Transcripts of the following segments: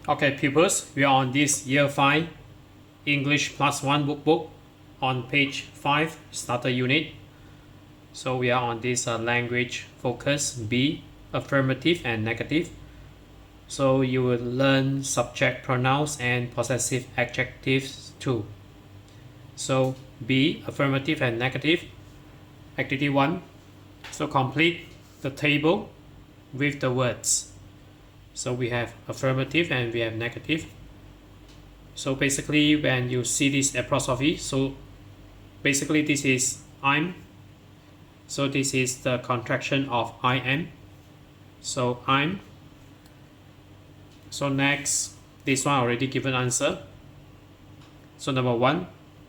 Okay, pupils, we are on this Year 5 English Plus 1 workbook on page 5, starter unit. So we are on this language focus B, affirmative and negative. So you will learn subject pronouns and possessive adjectives too. So B, affirmative and negative. Activity 1. So complete the table with the words. So we have affirmative and we have negative. So basically when you see this apostrophe, so basically this is I'm. So this is the contraction of I am. So I'm. So next, this one already given answer. So number 1,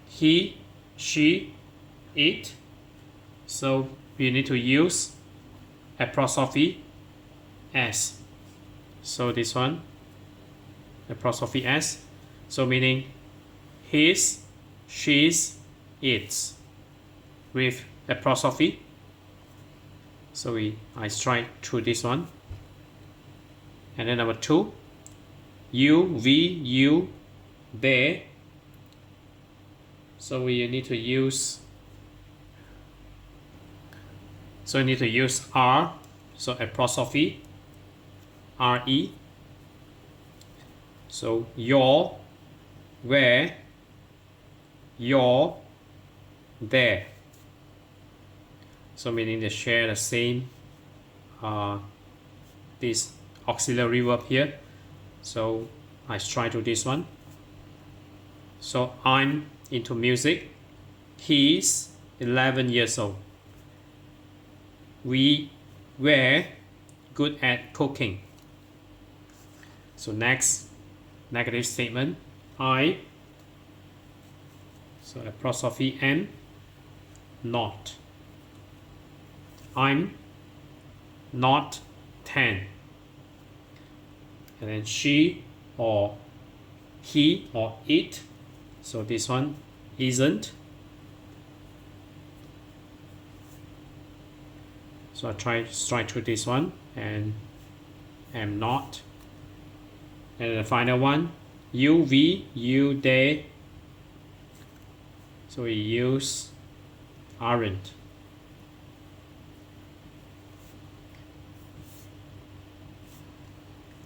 he, she, it. So we need to use apostrophe s. So this one, apostrophe s. So meaning his, she's, its with apostrophe. So I strike through this one. And then number 2, you, we, you, they. So we need to use R. So apostrophe RE. So your, where, your, there. So meaning they share the same this auxiliary verb here. So I try to this one. So I'm into music. He's 11 years old. We were good at cooking. So next, negative statement. I. So apostrophe N. Not. I'm not 10. And then she or he or it. So this one isn't. So I try strike through this one and am not. And the final one, you, we, you, they. So we use aren't.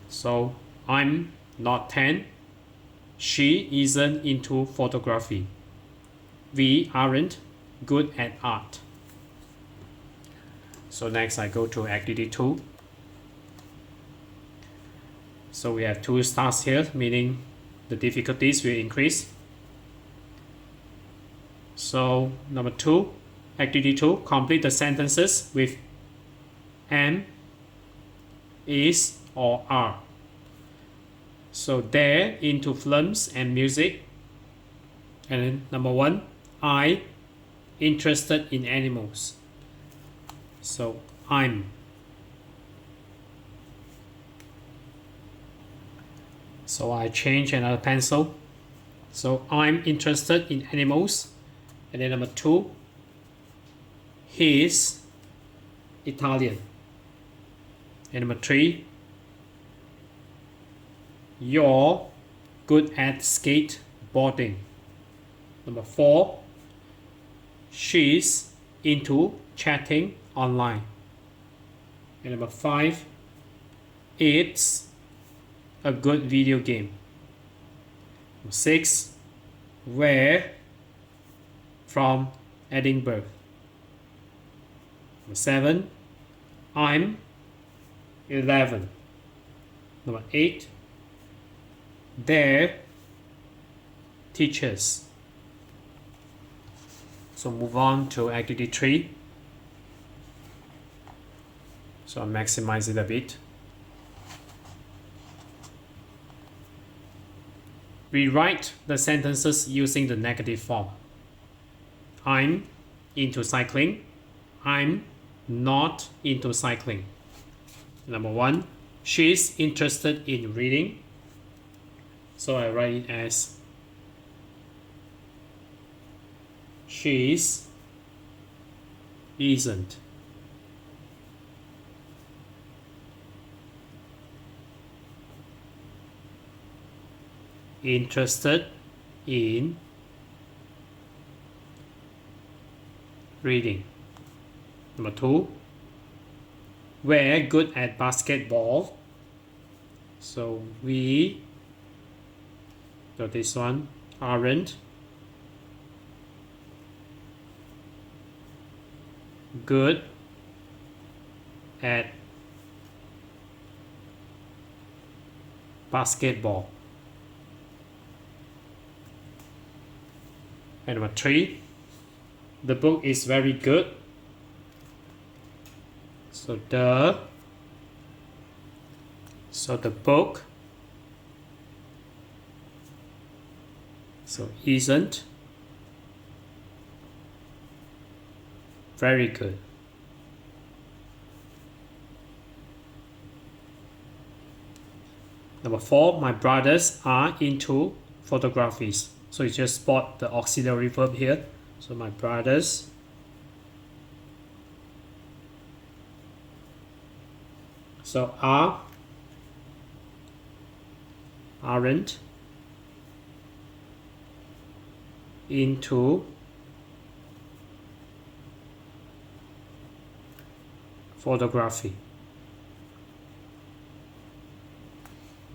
So I'm not 10. She isn't into photography. We aren't good at art. So next I go to activity 2. So we have 2 stars here, meaning the difficulties will increase. So number 2, activity 2, complete the sentences with am, is, or are. So they're into films and music. And then number 1, I interested in animals. So I'm. So I change another pencil. So I'm interested in animals. And then number 2, he's Italian. And number 3, you're good at skateboarding. Number 4, she's into chatting online. And number 5, it's a good video game. Number 6, where from Edinburgh. Number 7, I'm 11. Number 8, they're teachers. So move on to activity 3. So I'll maximize it a bit. Rewrite the sentences using the negative form. I'm into cycling. I'm not into cycling. Number 1, she's interested in reading. So I write it as she's isn't. interested in reading. Number 2, we're good at basketball. So we, so this one, aren't good at basketball. And number 3, the book is very good. So the book isn't very good. Number 4, my brothers are into photography. So you just spot the auxiliary verb here. So my brothers aren't into photography.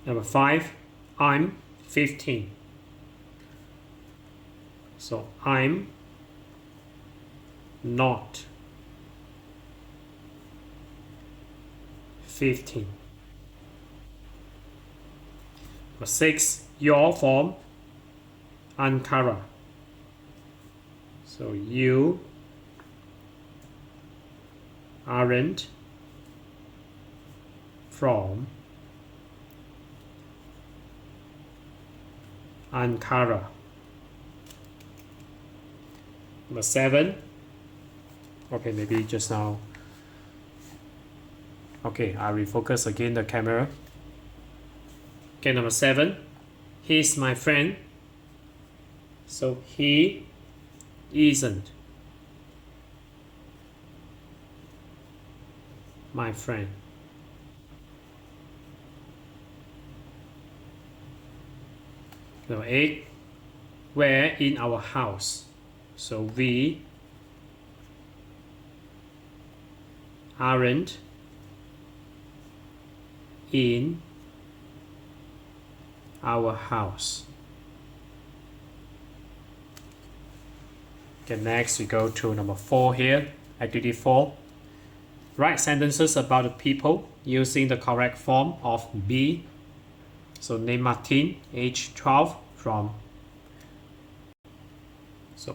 Number 5, I'm 15. So I'm not 15. Number 6, you're from Ankara. So you aren't from Ankara. Number 7, okay, maybe just now. Okay, I refocus again the camera. Okay, number 7, he's my friend. So he isn't my friend. Number 8, we're in our house. So we aren't in our house. Okay, next we go to number 4 here, activity 4. Write sentences about the people using the correct form of be. So name Martin, age 12, from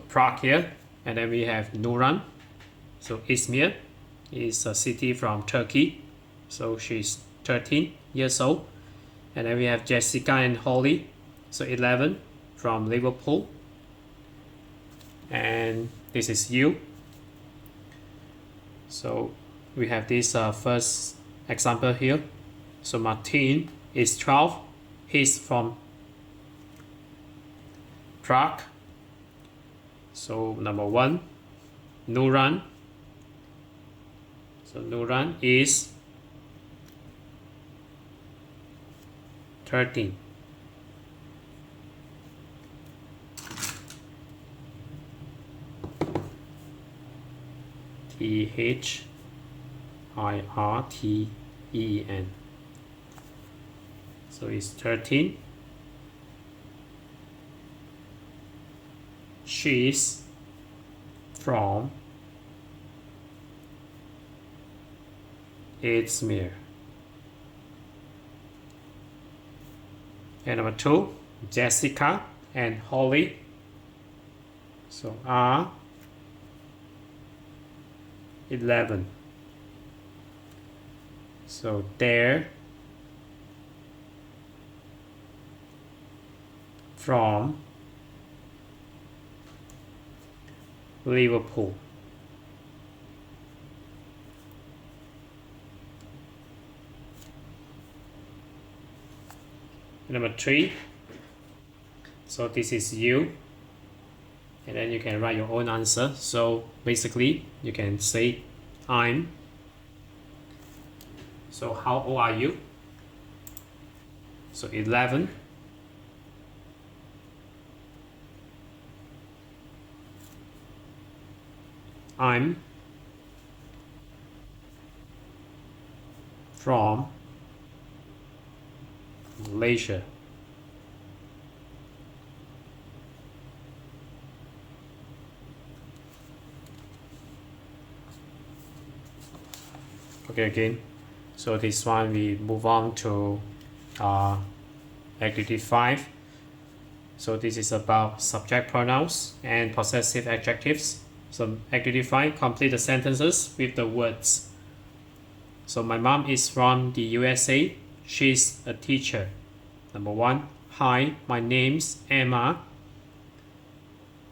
Prague here. And then we have Nuran. So Izmir is a city from Turkey. So she's 13 years old. And then we have Jessica and Holly. So 11, from Liverpool. And this is you. So we have this first example here. So Martin is 12. He's from Prague. So number 1, Nuran. So Nuran is 13. Thirten. So it's 13. She's from Izmir. And number 2, Jessica and Holly. So are 11. So they're from Liverpool. Number 3, so this is you, and then you can write your own answer. So basically you can say I'm. So how old are you? So 11. I'm from Malaysia. Okay, again. So this one we move on to activity 5. So this is about subject pronouns and possessive adjectives. So activity 5, complete the sentences with the words. So my mom is from the USA. She's a teacher. Number 1, hi, my name's Emma.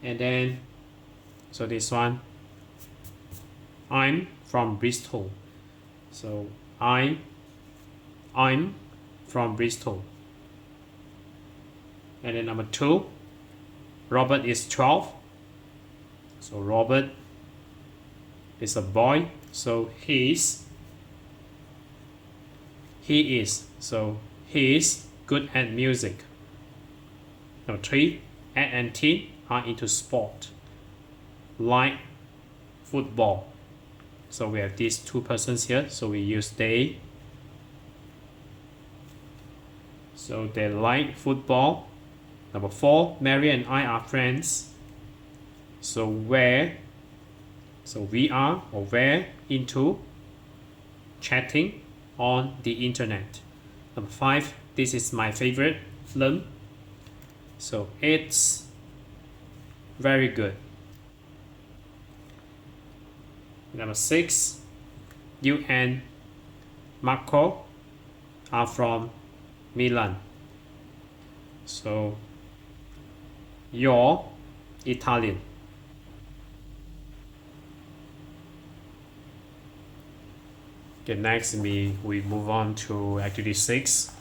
And then, so this one, I'm from Bristol. So I'm from Bristol. And then number 2, Robert is 12. So Robert is a boy. So he is. So he is good at music. Number 3, Ed and Tim are into sport, like football. So we have these two persons here. So we use they. So they like football. Number 4, Mary and I are friends. So we're into chatting on the internet. Number 5, this is my favorite film. So it's very good. Number 6, you and Marco are from Milan. So you're Italian. Okay, next we move on to activity 6.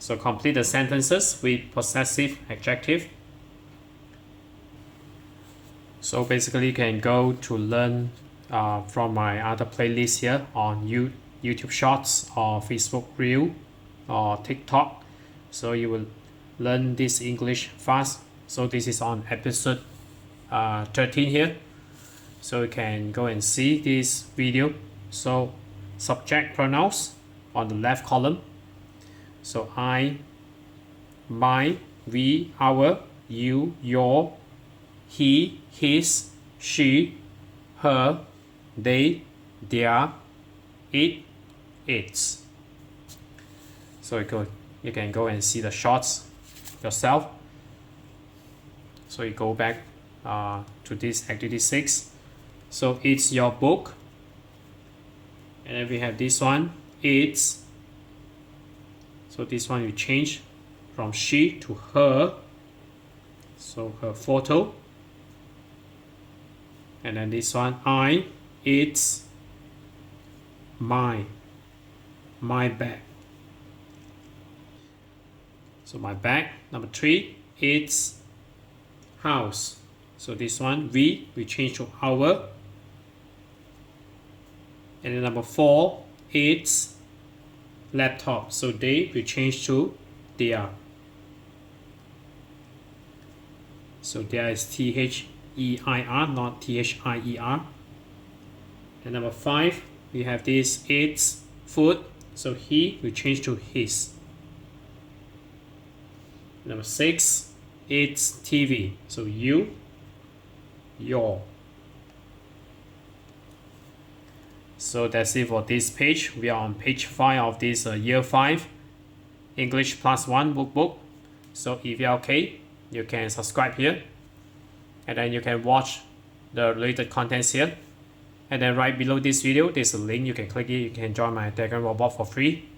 So complete the sentences with possessive adjective. So basically you can go to learn from my other playlist here on YouTube Shorts or Facebook Reel or TikTok. So you will learn this English fast. So this is on episode 13 here. So you can go and see this video. So subject pronouns on the left column. So I, my, we, our, you, your, he, his, she, her, they, their, it, its. So you can go and see the shots yourself. So you go back to this activity 6. So it's your book. And then we have this one, it's. So this one you change from she to her. So her photo. And then this one, I, it's my bag. So my bag. Number 3, it's house. So this one, we change to our. And then number 4, it's laptop. So they we change to their. So there is THEIR, not THIER. And number 5, we have this, it's food. So he we change to his. Number 6, it's TV. So you, your. So that's it for this page. We are on page 5 of this year 5 English plus 1 workbook. So if you're okay, you can subscribe here. And then you can watch the related contents here. And then right below this video, there's a link. You can click it. You can join my Telegram robot for free.